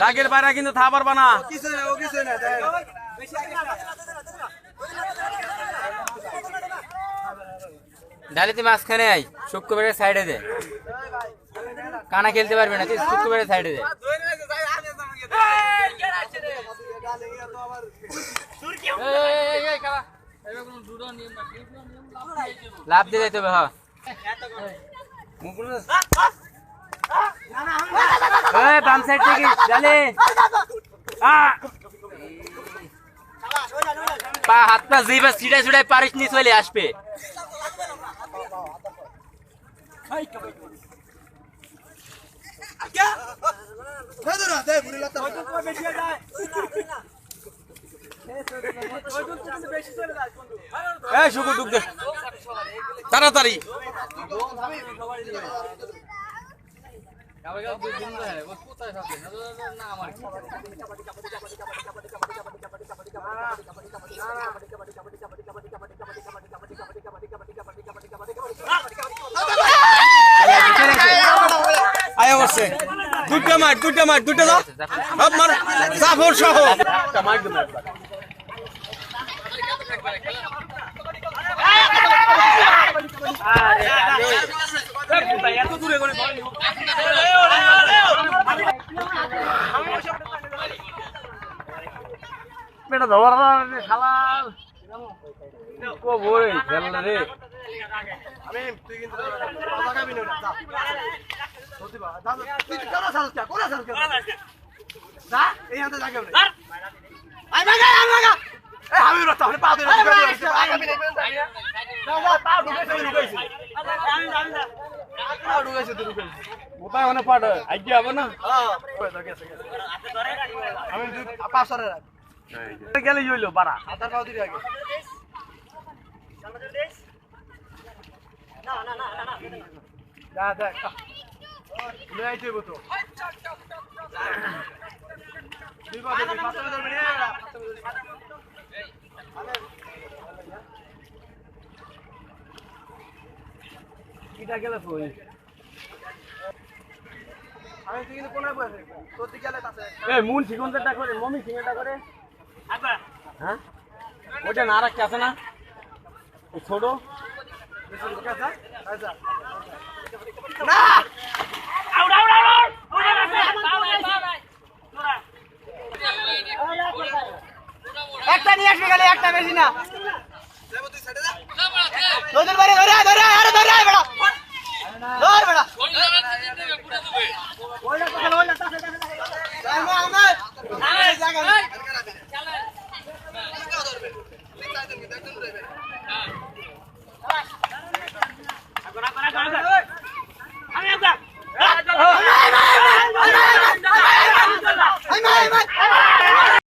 দাগের বাইরে কিন্তু থা পারবা না। ডালিতে মাঝখানে আই শুক্রবারের সাইডে দে, কানা খেলতে পারবি না তুই, শুক্রবারের সাইডে দে। লাভ দিয়ে যাইতে হবে। হ্যাঁ বাম সাইড থেকে ডালে পা হাত পা জিবা সিটাই সিটাই পারিস নি চলে আসবে। শুকুর ডুব দে তাড়াতাড়ি। আয় বসে দুটা মার দুটা দাও মার জাফর সহ মার দে। এত দূরে করে বেটা ধর খালা কবই খেলনা রে। আমি তুই কিন্তু কথা কবি না যা সত্যি বাবা তুই কোন সালকা যা এই হাতে জায়গা নেই। আই ভাগা এই আমি রতা পা ধরে আগামী নেই না না পা ঢুকাইছে পা ঢুকাইছে তুই ঢুকাইছে মোটা মানে পাড় আইজি হবে না। হ্যাঁ ওই তো গেছে আমি পাঁচ সরে রাখ গেলে হইলো বাড়া আধার পাও দিবি আগে না না না না যা যা লে আইতে বতো দুই বাজে পাঁচ বাজে ধরবি না কিটা গেলে কই আমি কিন্তু কোনায় বসে তোর দিকে গেলে আছে এই মুন সিকন্দারটা করে মমি সিঙ্গাটা করে আবা হ্যাঁ ওটা না রাখতে আছে না ছোট আচ্ছা না